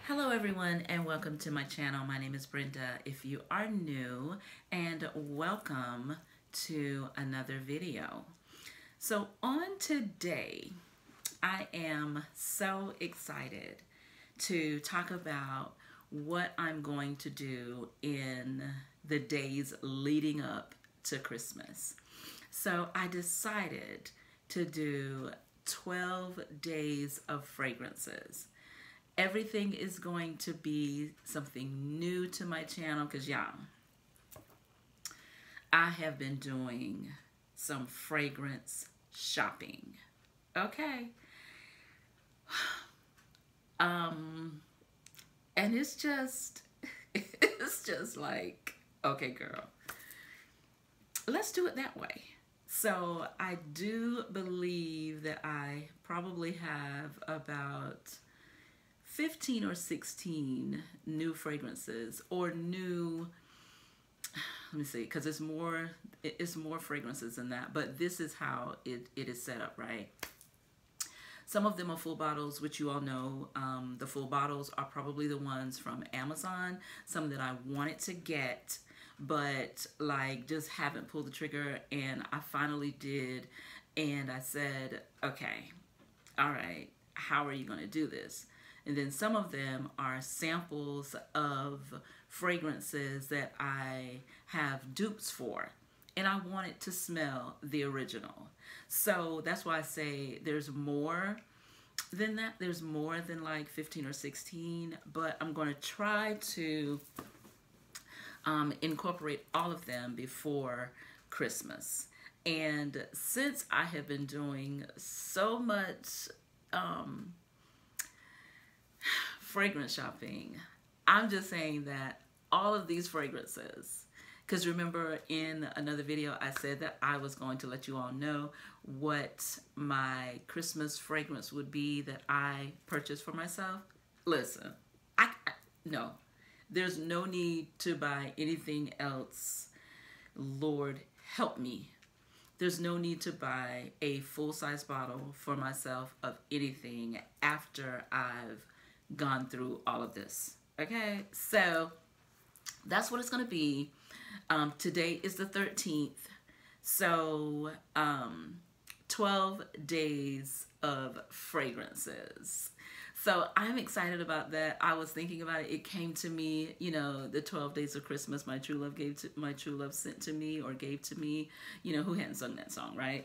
Hello everyone and welcome to my channel. My name is Brenda if you are new, and welcome to another video. So on today, I am so excited to talk about what I'm going to do in the days leading up to Christmas. So I decided to do 12 days of fragrances. Everything is going to be something new to my channel because, y'all, I have been doing some fragrance shopping. Okay. Um, and it's just like, okay, girl, let's do it that way. So I do believe that I probably have about 15 or 16 new fragrances or new, let me see, because it's more fragrances than that, but this is how it is set up, right? Some of them are full bottles, which you all know. The full bottles are probably the ones from Amazon, some that I wanted to get, but like just haven't pulled the trigger, and I finally did, and I said, okay, all right, how are you going to do this? And then some of them are samples of fragrances that I have dupes for. And I want it to smell the original. So that's why I say there's more than that. There's more than like 15 or 16. But I'm going to try to incorporate all of them before Christmas. And since I have been doing so much fragrance shopping, I'm just saying that all of these fragrances, because remember in another video I said that I was going to let you all know what my Christmas fragrance would be that I purchased for myself. Listen, no, there's no need to buy anything else. Lord help me. There's no need to buy a full-size bottle for myself of anything after I've gone through all of this. Okay, so that's what it's going to be. Today is the 13th, so 12 days of fragrances. So I'm excited about that. I was thinking about it. It came to me, you know, the 12 days of Christmas my true love sent to me or gave to me. You know, who hadn't sung that song, right?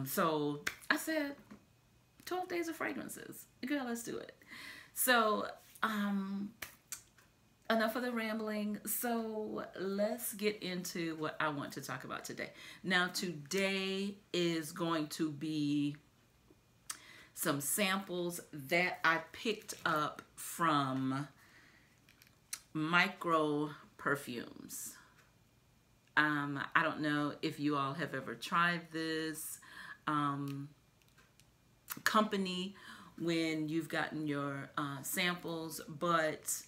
So I said 12 days of fragrances. Girl, let's do it. So enough of the rambling. So let's get into what I want to talk about today. Now, today is going to be some samples that I picked up from Micro Perfumes. I don't know if you all have ever tried this company when you've gotten your samples, but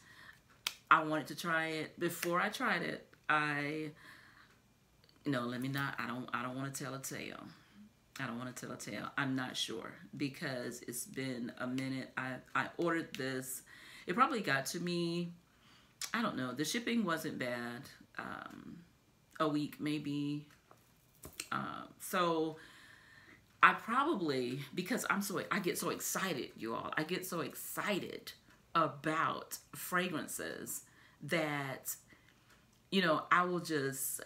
I wanted to try it. Before I tried it, I don't want to tell a tale. I don't want to tell a tale. I'm not sure because it's been a minute. I ordered this. It probably got to me, I don't know. The shipping wasn't bad. A week maybe. So I probably, because I get so excited, you all. I get so excited about fragrances that, you know, I will just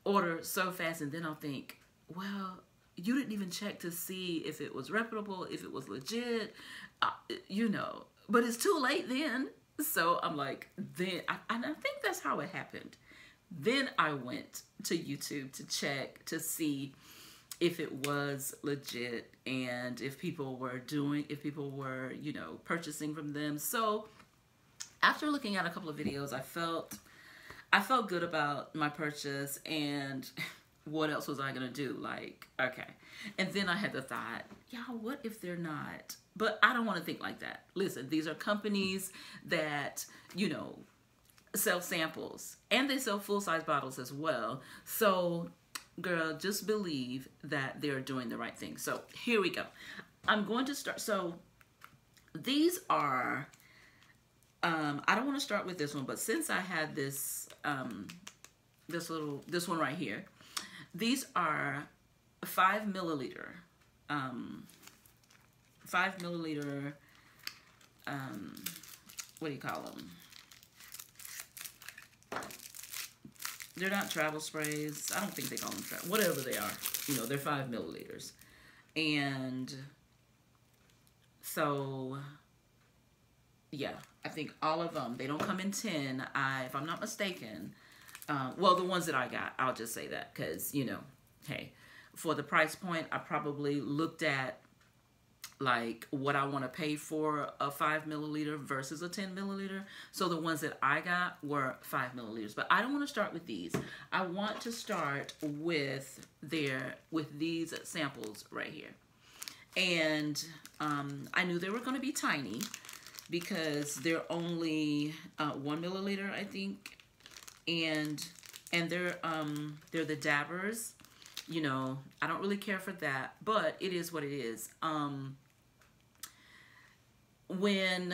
order so fast, and then I'll think, well, you didn't even check to see if it was reputable, if it was legit, you know, but it's too late then. So I'm like, and I think that's how it happened. Then I went to YouTube to check to see if it was legit and if people were, you know, purchasing from them. So after looking at a couple of videos, I felt good about my purchase, and what else was I gonna do? Like, okay. And then I had the thought, y'all, what if they're not? But I don't want to think like that. Listen, these are companies that, you know, sell samples, and they sell full-size bottles as well. So girl, just believe that they're doing the right thing. So here we go. I'm going to start. So these are I don't want to start with this one, but since I had this one right here, these are 5 milliliter, 5 milliliter, what do you call them? They're not travel sprays. I don't think they call them travel, whatever they are. You know, they're 5 milliliters. And so, yeah, I think all of them, they don't come in 10. If I'm not mistaken, well, the ones that I got, I'll just say that because, you know, hey, for the price point, I probably looked at like what I want to pay for a 5 milliliter versus a 10 milliliter. So the ones that I got were 5 milliliters, but I don't want to start with these. I want to start with these samples right here. And I knew they were going to be tiny because they're only 1 milliliter, I think. And they're the dabbers. You know, I don't really care for that, but it is what it is. When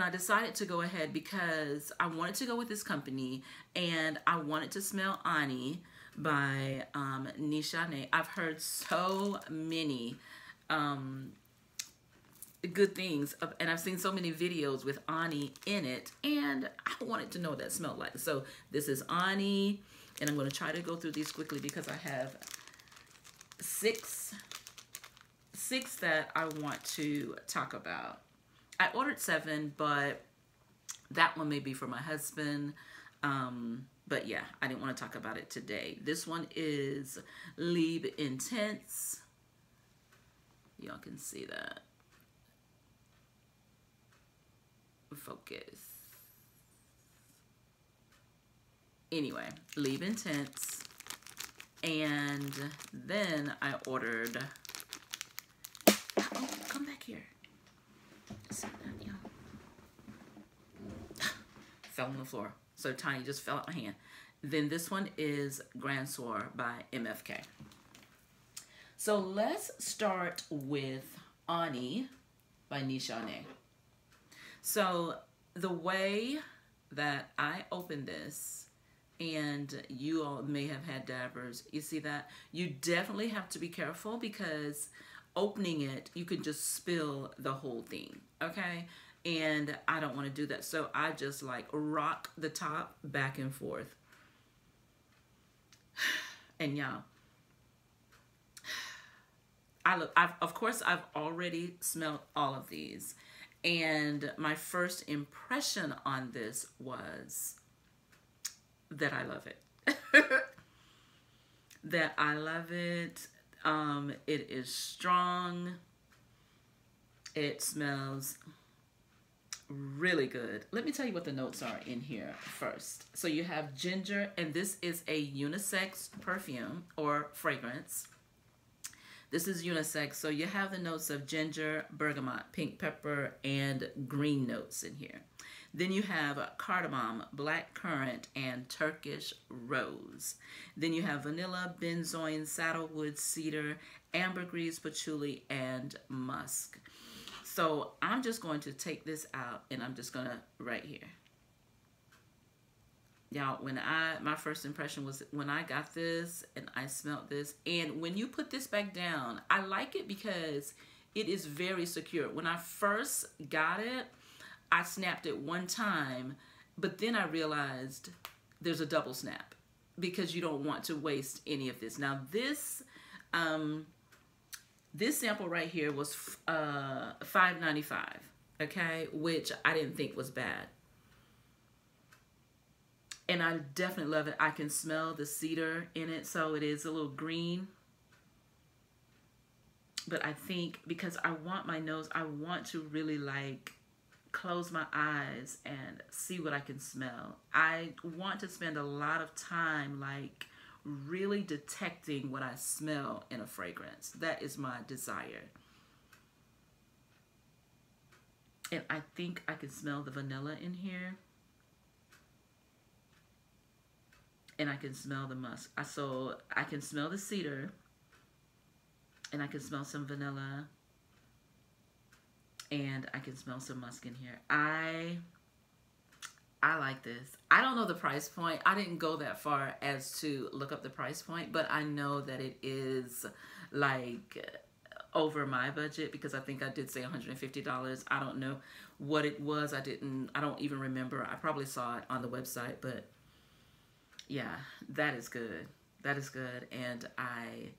I decided to go ahead, because I wanted to go with this company and I wanted to smell Ani by Nishane. I've heard so many good things and I've seen so many videos with Ani in it, and I wanted to know what that smelled like. So this is Ani, and I'm going to try to go through these quickly because I have six that I want to talk about. I ordered 7, but that one may be for my husband. But yeah, I didn't want to talk about it today. This one is Liebe Intense. Y'all can see that. Focus. Anyway, Liebe Intense. And then I ordered... Oh, come back here. See that, y'all? Fell on the floor. So tiny, just fell out my hand. Then this one is Grand Soir by MFK. So let's start with Ani by Nishane. So the way that I opened this, and you all may have had dabbers, you see that? You definitely have to be careful because opening it, you could just spill the whole thing, okay? And I don't want to do that. So I just like rock the top back and forth. And y'all, of course, I've already smelled all of these. And my first impression on this was that I love it. That I love it. It is strong. It smells really good. Let me tell you what the notes are in here first. So you have ginger, and this is a unisex perfume or fragrance. This is unisex, so you have the notes of ginger, bergamot, pink pepper, and green notes in here. Then you have cardamom, black currant, and Turkish rose. Then you have vanilla, benzoin, saddlewood, cedar, ambergris, patchouli, and musk. So I'm just going to take this out, and I'm just gonna right here. Y'all, my first impression was when I got this and I smelled this, and when you put this back down, I like it because it is very secure. When I first got it, I snapped it one time, but then I realized there's a double snap because you don't want to waste any of this. Now this sample right here was $5.95, okay, which I didn't think was bad. And I definitely love it. I can smell the cedar in it, so it is a little green. But I think because I want my nose, I want to really like close my eyes and see what I can smell. I want to spend a lot of time like really detecting what I smell in a fragrance. That is my desire. And I think I can smell the vanilla in here. And I can smell the musk. So I can smell the cedar. And I can smell some vanilla. And I can smell some musk in here. I like this. I don't know the price point. I didn't go that far as to look up the price point, but I know that it is like over my budget because I think I did say $150. I don't know what it was. I don't even remember. I probably saw it on the website, but yeah, that is good. That is good, and I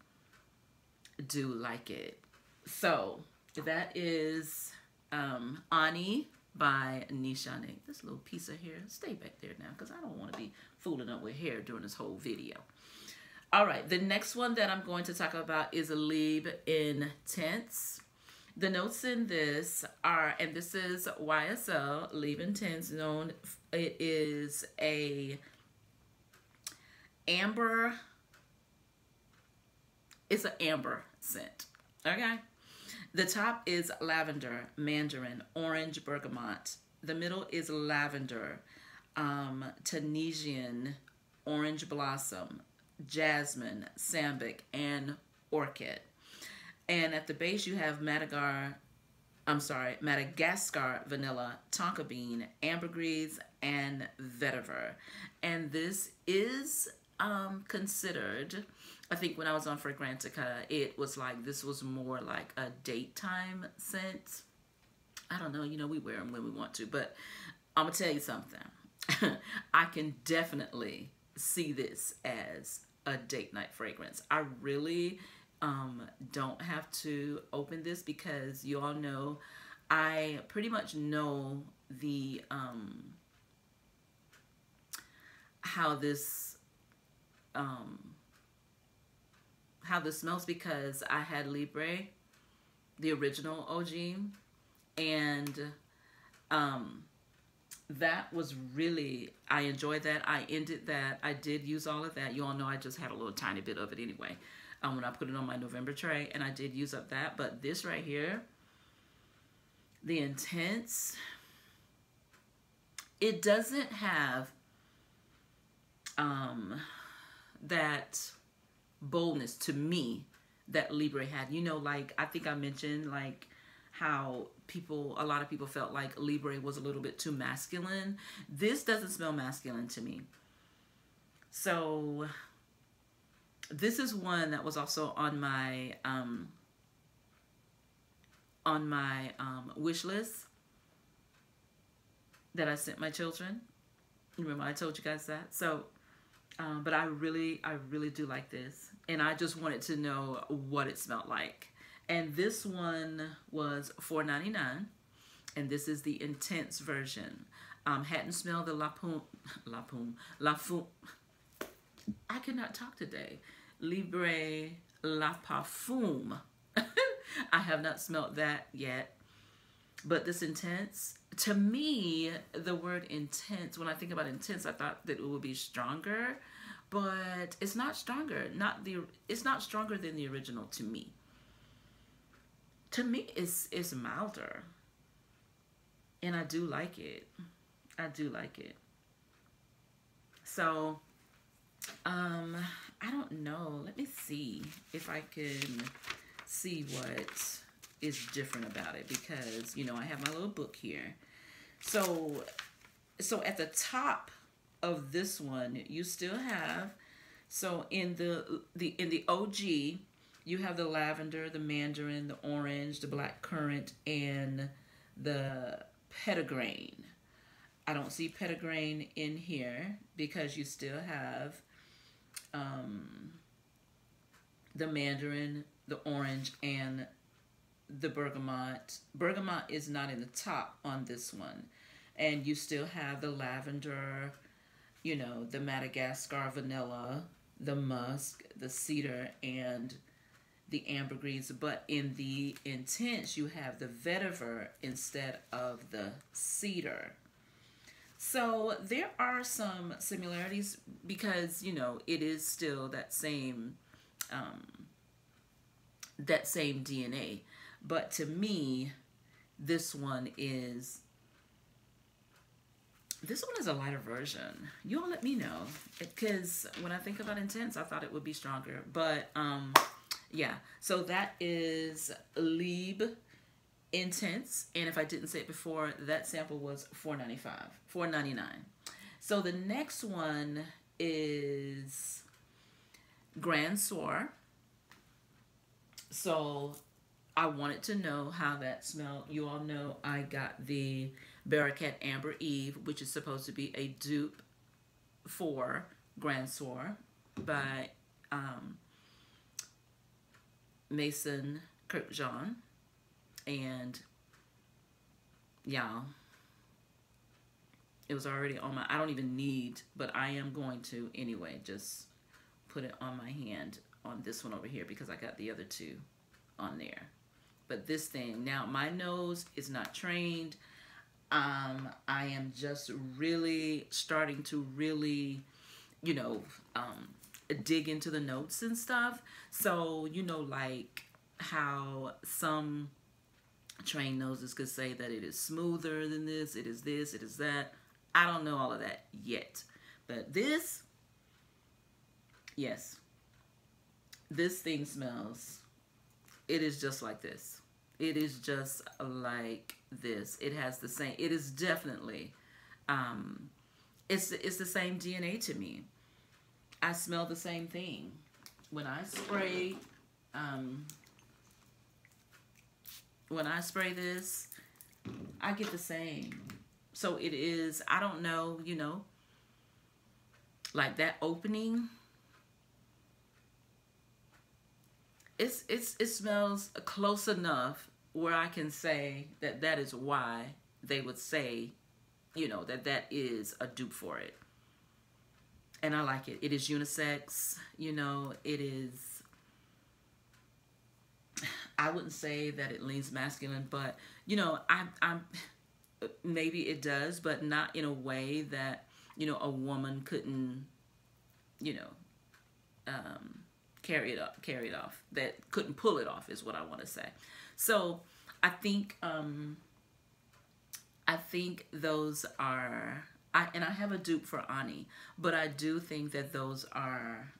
do like it. So that is Ani by Nishane. This little piece of hair, stay back there now because I don't want to be fooling up with hair during this whole video. All right, the next one that I'm going to talk about is Libre Intense. The notes in this are, and this is YSL Libre Intense, known, it is a amber, it's an amber scent, okay? The top is lavender, mandarin, orange, bergamot. The middle is lavender, Tunisian, orange blossom, jasmine, sambic, and orchid. And at the base you have Madagascar vanilla, tonka bean, ambergris, and vetiver. And this is considered, I think when I was on Fragrantica, it was like, this was more like a daytime scent. I don't know, you know, we wear them when we want to, but I'm gonna tell you something. I can definitely see this as a date night fragrance. I really don't have to open this because you all know I pretty much know the how this smells because I had Libre, the original OG, and that was really, I enjoyed that. I ended that. I did use all of that. You all know I just had a little tiny bit of it anyway when I put it on my November tray, and I did use up that. But this right here, the Intense, it doesn't have that boldness to me that Libre had. You know, like I think I mentioned like how a lot of people felt like Libre was a little bit too masculine. This doesn't smell masculine to me. So this is one that was also on my wish list that I sent my children. Remember I told you guys that? So but I really do like this, and I just wanted to know what it smelled like. And this one was $4.99, and this is the Intense version. Hadn't smelled the La Fum. I cannot talk today. Libre La Parfum. I have not smelled that yet, but this Intense, to me, the word intense, when I think about intense, I thought that it would be stronger, but it's not stronger. It's not stronger than the original to me. To me, it's milder, and I do like it. I do like it. So, I don't know. Let me see if I can see what is different about it, because you know I have my little book here. So at the top of this one you still have, so in the OG you have the lavender, the mandarin, the orange, the black currant, and the petitgrain. I don't see petitgrain in here because you still have the mandarin, the orange, and the bergamot. Bergamot is not in the top on this one. And you still have the lavender, you know, the Madagascar vanilla, the musk, the cedar, and the ambergris. But in the Intense, you have the vetiver instead of the cedar. So there are some similarities because, you know, it is still that same DNA. But to me, this one is a lighter version. You all let me know, because when I think about Intense, I thought it would be stronger. But yeah, so that is Libre Intense. And if I didn't say it before, that sample was $4.99. So the next one is Grand Soir. So I wanted to know how that smelled. You all know I got the Barakat Amber Eve, which is supposed to be a dupe for Grand Soir by Mason Kirkjohn. And y'all, it was already on my, I don't even need, but I am going to anyway, just put it on my hand on this one over here because I got the other two on there. But this thing, now my nose is not trained. I am just really starting to really, you know, dig into the notes and stuff. So, you know, like how some trained noses could say that it is smoother than this, it is that. I don't know all of that yet. But this, yes, this thing smells, it is just like this. It is just like this. It has the same, it is definitely, it's the same DNA to me. I smell the same thing. When I spray this, I get the same. So it is, I don't know, you know, like that opening, it smells close enough where I can say that that is why they would say, you know, that that is a dupe for it. And I like it. It is unisex, you know, it is, I wouldn't say that it leans masculine, but, you know, I'm maybe it does, but not in a way that, you know, a woman couldn't, you know, carry it off, that couldn't pull it off is what I want to say. So I think those are, and I have a dupe for Ani, but I do think that those are,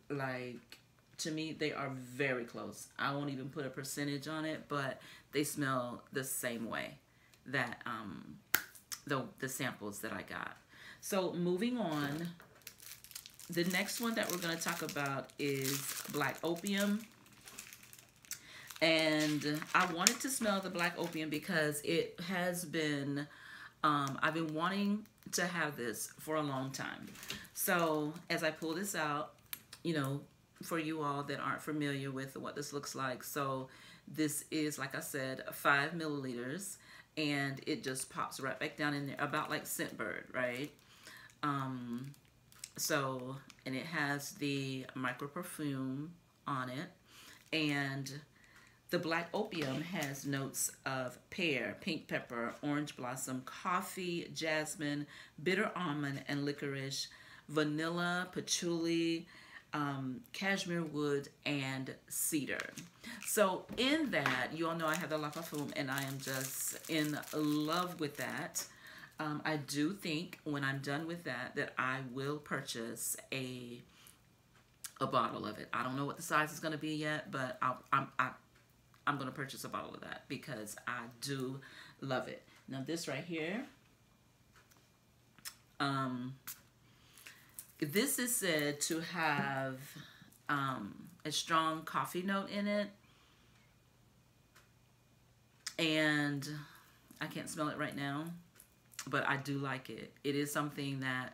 like, to me, they are very close. I won't even put a percentage on it, but they smell the same way that the samples that I got. So moving on, the next one that we're going to talk about is Black Opium. And I wanted to smell the Black Opium because it has been, I've been wanting to have this for a long time. So as I pull this out, you know, for you all that aren't familiar with what this looks like, so this is, like I said, 5 milliliters, and it just pops right back down in there, about like Scentbird, right? So, and it has the micro perfume on it, and the Black Opium has notes of pear, pink pepper, orange blossom, coffee, jasmine, bitter almond, and licorice, vanilla, patchouli, cashmere wood, and cedar. So in that, you all know I have the La Parfum, and I am just in love with that. I do think when I'm done with that, that I will purchase a bottle of it. I don't know what the size is going to be yet, but I'm going to purchase a bottle of that because I do love it. Now this right here, this is said to have a strong coffee note in it, and I can't smell it right now, but I do like it. It is something that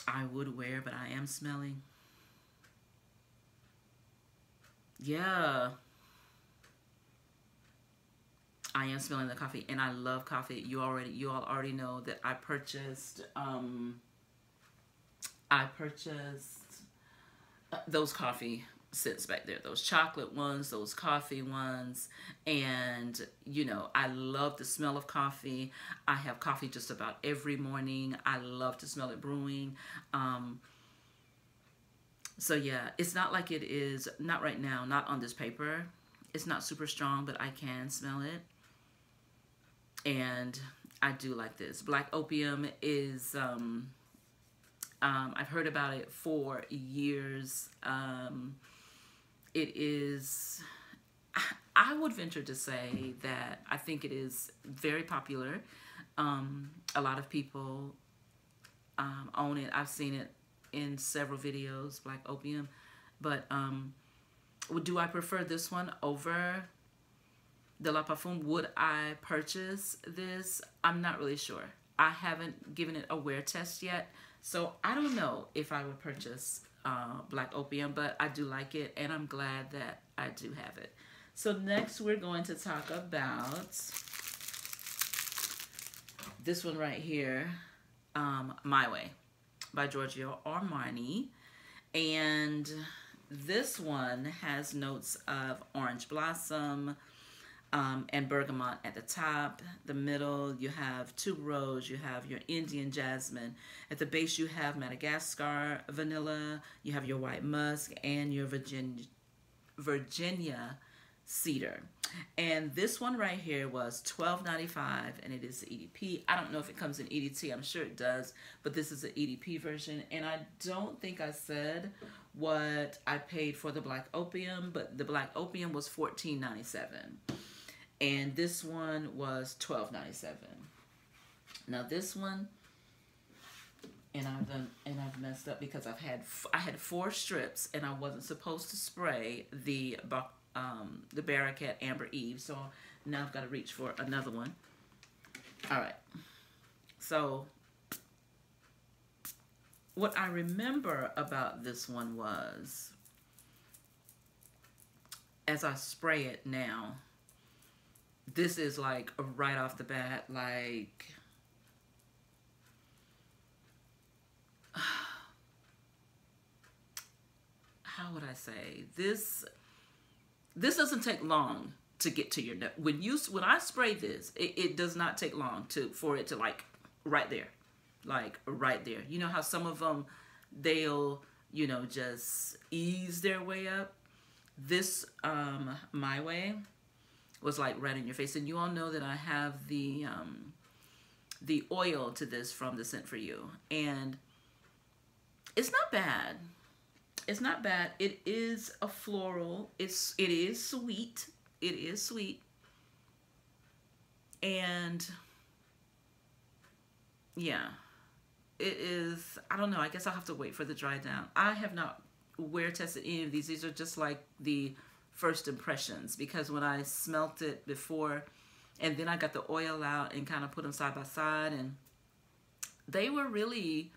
I would wear, but I am smelling. Yeah. I am smelling the coffee, and I love coffee. You all already know that I purchased those coffee scents back there, those chocolate ones, those coffee ones, and you know, I love the smell of coffee. I have coffee just about every morning. I love to smell it brewing. So yeah, it's not like it is, not right now, not on this paper. It's not super strong, but I can smell it. And I do like this. Black Opium is, I've heard about it for years. It is I would venture to say that I think it is very popular. A lot of people own it. I've seen it in several videos, Black Opium. But do I prefer this one over the La Parfum? Would I purchase this? I'm not really sure. I haven't given it a wear test yet, so I don't know if I would purchase Black Opium, but I do like it, and I'm glad that I do have it. So next we're going to talk about this one right here, My Way by Giorgio Armani. And this one has notes of orange blossom and bergamot at the top. The middle, you have tuberose, you have your Indian jasmine. At the base, you have Madagascar vanilla, you have your white musk, and your Virginia cedar. And this one right here was $12.95, and it is the EDP. I don't know if it comes in EDT. I'm sure it does, but this is the EDP version. And I don't think I said what I paid for the Black Opium, but the Black Opium was $14.97, and this one was $12.97. Now this one, and I've messed up because I had 4 strips, and I wasn't supposed to spray the Barakat Amber Eve, so now I've got to reach for another one. All right, so what I remember about this one was, as I spray it now, this is like right off the bat, like how would I say this? This doesn't take long to get to your nose. When I spray this, it does not take long for it to like right there. You know how some of them, they'll, just ease their way up. This My Way was like right in your face. And you all know that I have the oil to this from the Scent For You, and it's not bad. It's not bad. It is a floral. It is sweet. It is sweet. And yeah, it is, I don't know. I guess I'll have to wait for the dry down. I have not wear tested any of these. These are just like the first impressions, because when I smelt it before and then I got the oil out and kind of put them side by side, and they were really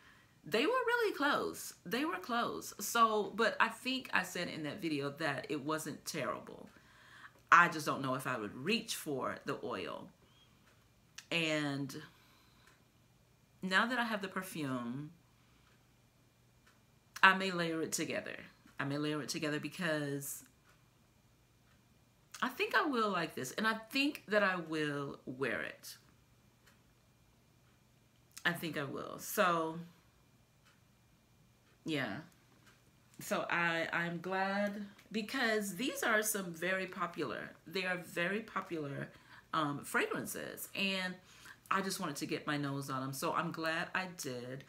close. They were close. So, but I think I said in that video that it wasn't terrible. I just don't know if I would reach for the oil. And now that I have the perfume, I may layer it together. I may layer it together because I think I will like this. And I think that I will wear it. I think I will. So yeah, so I'm glad, because these are some very popular, they are very popular fragrances, and I just wanted to get my nose on them. So I'm glad I did.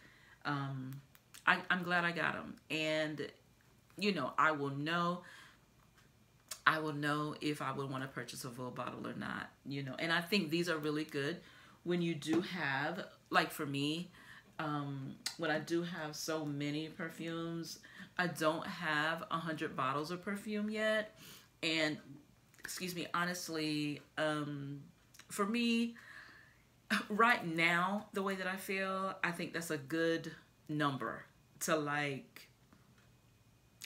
I'm glad I got them, and I will know if I would want to purchase a full bottle or not. And I think these are really good when you do have, like for me, when I do have so many perfumes. I don't have 100 bottles of perfume yet, and excuse me, honestly, for me right now, the way that I feel, I think that's a good number to like,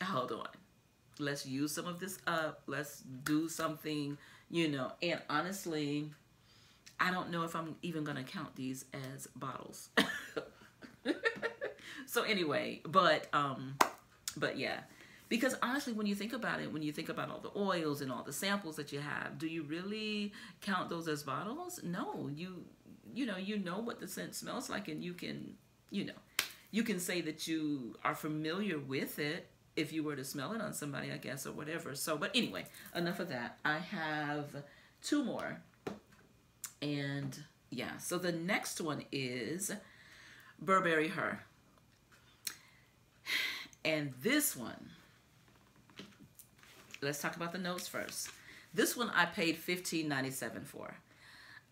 hold on, let's use some of this up, let's do something, and honestly, I don't know if I'm even gonna count these as bottles. So anyway, but yeah, because honestly, when you think about it, when you think about all the oils and all the samples that you have, do you really count those as bottles? No, you know what the scent smells like, and you can say that you are familiar with it if you were to smell it on somebody, I guess, or whatever. So, but anyway, enough of that. I have 2 more, and yeah, so the next one is Burberry Her. And this one, let's talk about the notes first. This one I paid $15.97 for.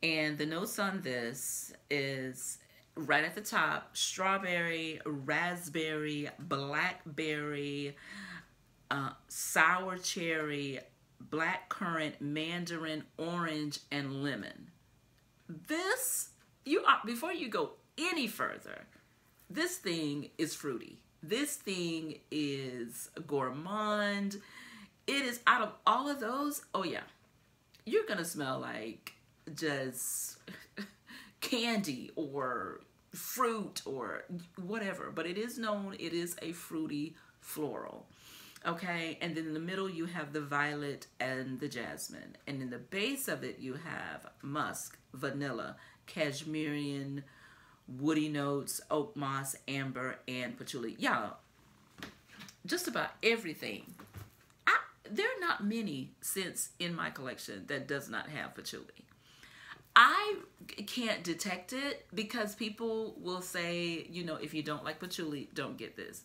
And the notes on this is right at the top: strawberry, raspberry, blackberry, sour cherry, black currant, mandarin, orange, and lemon. This, before you go any further, this thing is fruity. This thing is gourmand. It is, out of all of those, oh yeah, you're gonna smell like just candy or fruit or whatever, but it is known, it is a fruity floral. Okay, and then in the middle you have the violet and the jasmine, and in the base of it you have musk, vanilla, cashmere, woody notes, oak moss, amber, and patchouli. Yeah, just about everything. There are not many scents in my collection that does not have patchouli. I can't detect it because people will say, you know, if you don't like patchouli, don't get this.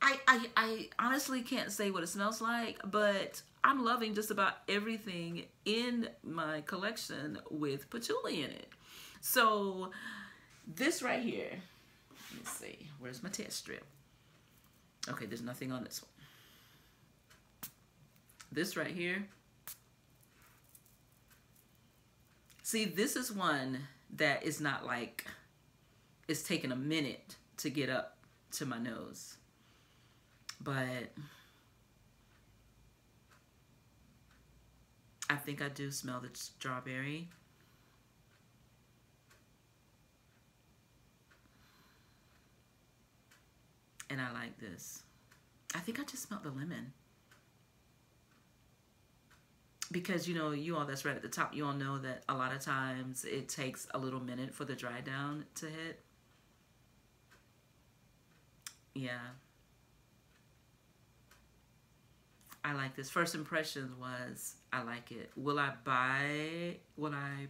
I honestly can't say what it smells like, but I'm loving just about everything in my collection with patchouli in it. So this right here, let's see, where's my test strip? Okay, there's nothing on this one. This right here, see, this is one that is not like, it's taking a minute to get up to my nose. But I think I do smell the strawberry. And I like this. I think I just smelled the lemon. Because, you know, you all that's right at the top, you all know that a lot of times it takes a little minute for the dry down to hit. Yeah. I like this. First impressions was, I like it. Will I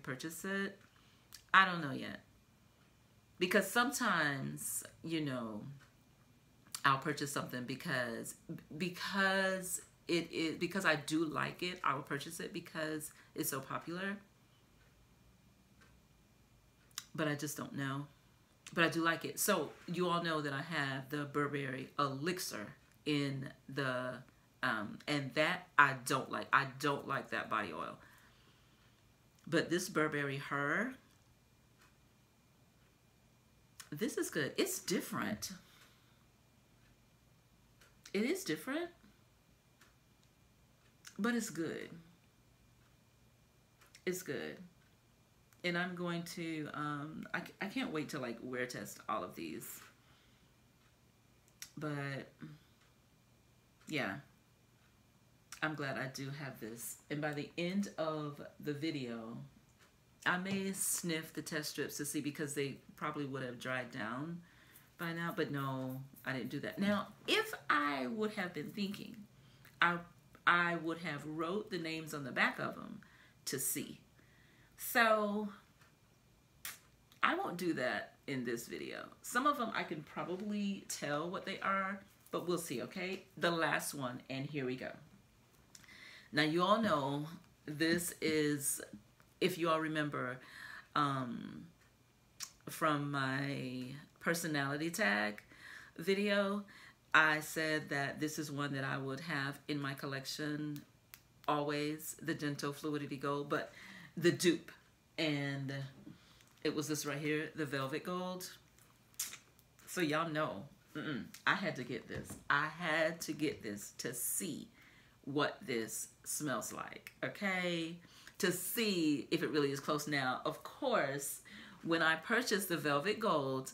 purchase it? I don't know yet. Because sometimes, you know, I'll purchase something because I do like it. I will purchase it because it's so popular. But I just don't know. But I do like it. So you all know that I have the Burberry Elixir in the and that I don't like. I don't like that body oil. But this Burberry Her, this is good. It's different. It is different, but it's good. It's good. And I'm going to, I can't wait to like wear test all of these. But yeah, I'm glad I do have this. And by the end of the video, I may sniff the test strips to see, because they probably would have dried down by now, but no, I didn't do that. Now, if I would have been thinking, I would have wrote the names on the back of them to see. So I won't do that in this video. Some of them I can probably tell what they are, but we'll see, okay? The last one, and here we go. Now, you all know this is, if you all remember from my personality tag video, I said that this is one that I would have in my collection always, the Gentle Fluidity Gold, but the dupe. And it was this right here, the Velvet Gold. So y'all know, I had to get this. I had to get this to see what this smells like, okay? To see if it really is close. Now, of course, when I purchased the Velvet Gold,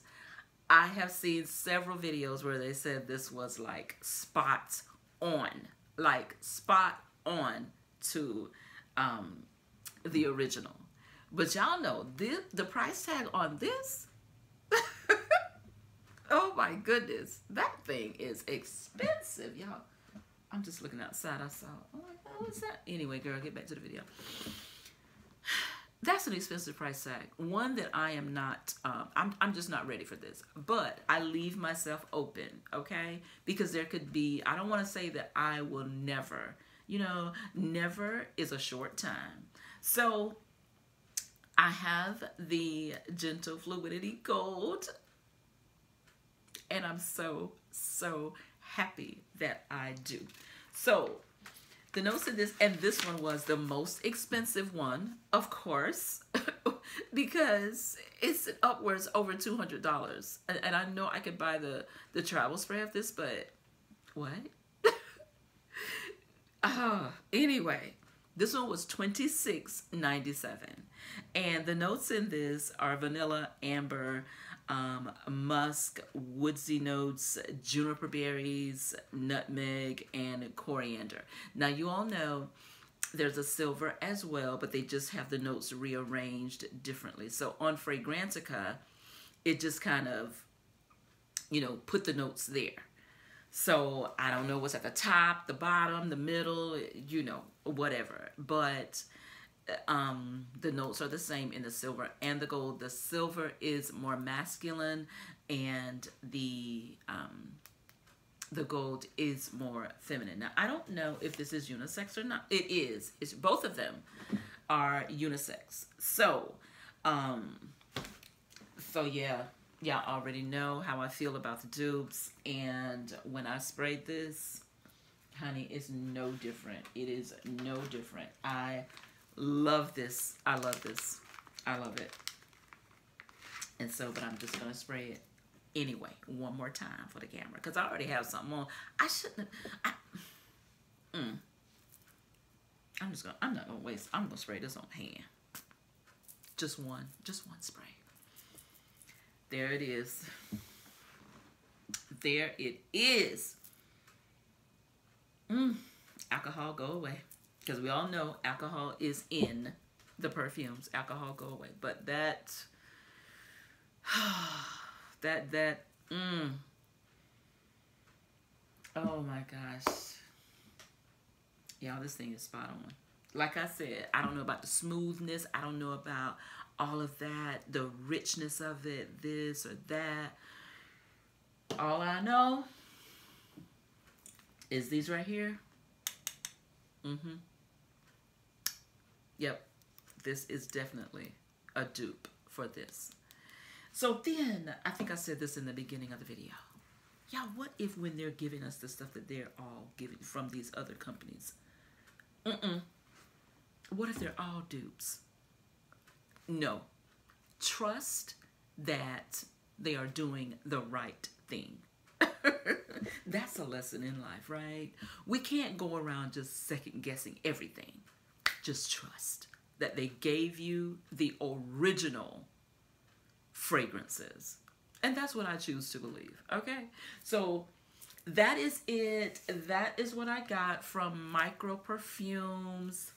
I have seen several videos where they said this was like spot on to the original. But y'all know the price tag on this, oh my goodness, that thing is expensive, y'all. I'm just looking outside. I saw, oh my God, what's that? Anyway, girl, get back to the video. That's an expensive price tag. One that I am not, I'm just not ready for this. But I leave myself open, okay? Because there could be, I don't want to say that I will never You know, never is a short time. So I have the Gentle Fluidity Gold, and I'm so, so happy that I do. So the notes in this, and this one was the most expensive one, of course, because it's upwards over $200. And I know I could buy the travel spray of this, but what? Anyway, this one was $26.97, and the notes in this are vanilla, amber, musk, woodsy notes, juniper berries, nutmeg, and coriander. Now you all know there's a silver as well, but they just have the notes rearranged differently. So on Fragrantica, it just kind of, you know, put the notes there. So I don't know what's at the top, the bottom, the middle, you know, whatever. But the notes are the same in the silver and the gold. The silver is more masculine, and the gold is more feminine. Now I don't know if this is unisex or not. It is. It's both of them are unisex. So yeah. Y'all already know how I feel about the dupes, and when I sprayed this, honey, it's no different. It is no different. I love this. I love this. I love it. And so, but I'm just going to spray it anyway, one more time for the camera, because I already have something on. I shouldn't have. I'm not going to waste. I'm going to spray this on hand. Just one spray. There it is. There it is. Alcohol, go away. Because we all know alcohol is in the perfumes. Alcohol, go away. But that, oh my gosh. Y'all, this thing is spot on. Like I said, I don't know about the smoothness. I don't know about all of that, the richness of it, this or that. All I know is these right here. Yep, this is definitely a dupe for this. So then, I think I said this in the beginning of the video. Yeah, what if when they're giving us the stuff that they're all giving from these other companies? What if they're all dupes? No. Trust that they are doing the right thing. That's a lesson in life, right? We can't go around just second guessing everything. Just trust that they gave you the original fragrances. And that's what I choose to believe, okay? So that is it. That is what I got from Micro Perfumes.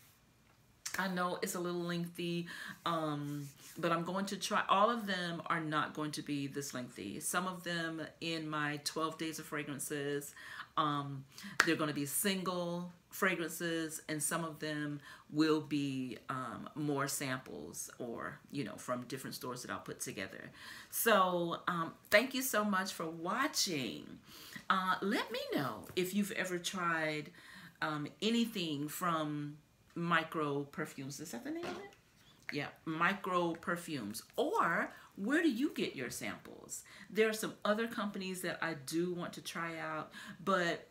I know it's a little lengthy, but I'm going to try. All of them are not going to be this lengthy. Some of them in my 12 days of fragrances, they're going to be single fragrances, and some of them will be more samples, or, you know, from different stores that I'll put together. So thank you so much for watching. Let me know if you've ever tried anything from Micro Perfumes. Is that the name of it? Yeah, Micro Perfumes. Or where do you get your samples? There are some other companies that I do want to try out, but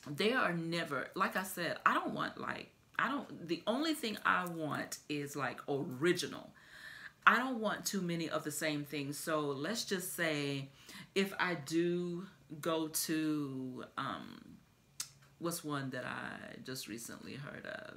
they are never, like I said, the only thing I want is like original. I don't want too many of the same things. So let's just say if I do go to, what's one that I just recently heard of?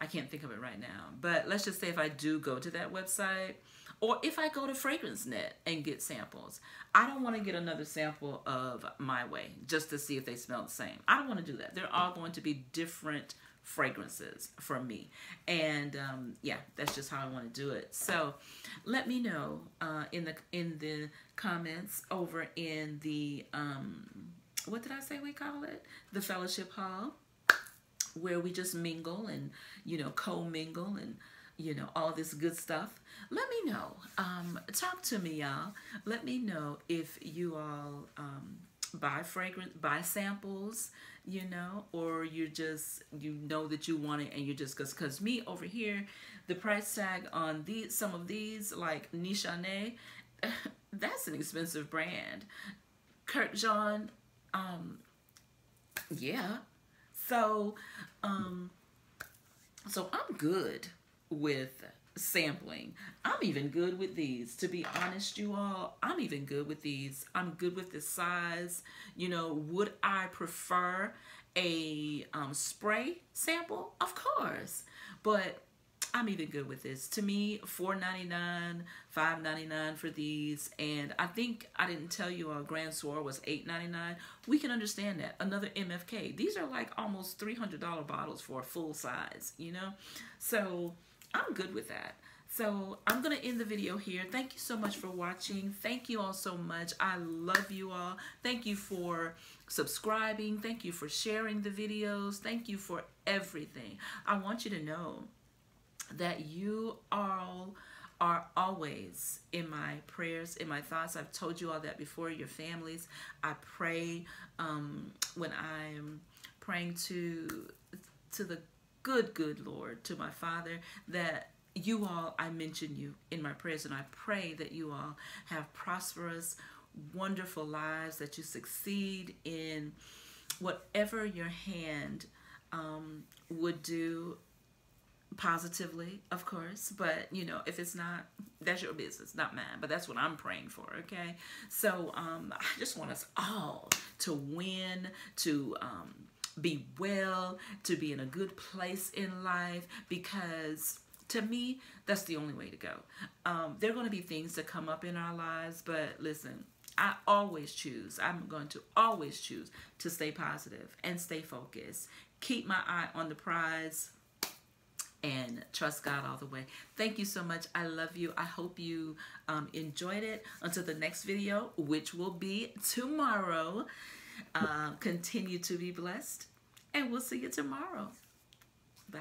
I can't think of it right now. But let's just say if I do go to that website, or if I go to FragranceNet and get samples, I don't want to get another sample of My Way just to see if they smell the same. I don't want to do that. They're all going to be different fragrances for me. And yeah, that's just how I want to do it. So let me know in the comments over in the what did I say we call it? The Fellowship Hall, where we just mingle and, you know, co-mingle and, you know, all this good stuff. Let me know. Talk to me, y'all. Let me know if you all buy fragrance, buy samples, you know, or you just, you know that you want it and you just, because me over here, the price tag on these, some of these, like Nishane, that's an expensive brand. Kirk John, yeah. So, so I'm good with sampling. I'm even good with these. To be honest, you all, I'm even good with these. I'm good with the size. You know, would I prefer a spray sample? Of course. But I'm even good with this. To me, $4.99, $5.99 for these, and I think I didn't tell you our Grand Soir was $8.99. We can understand that. Another MFK. These are like almost $300 bottles for a full size, you know? So I'm good with that. So I'm going to end the video here. Thank you so much for watching. Thank you all so much. I love you all. Thank you for subscribing. Thank you for sharing the videos. Thank you for everything. I want you to know that you all are always in my prayers, in my thoughts. I've told you all that before. Your families. I pray when I'm praying to the good Lord, to my Father, that you all, I mention you in my prayers, and I pray that you all have prosperous, wonderful lives, that you succeed in whatever your hand would do, positively, of course, but you know, if it's not, that's your business, not mine, but that's what I'm praying for. Okay, so I just want us all to win, to be well, to be in a good place in life, because to me, that's the only way to go. There are going to be things that come up in our lives, but listen, I'm going to always choose to stay positive and stay focused, keep my eye on the prize, and trust God all the way. Thank you so much. I love you. I hope you enjoyed it. Until the next video, which will be tomorrow, continue to be blessed, and we'll see you tomorrow. Bye.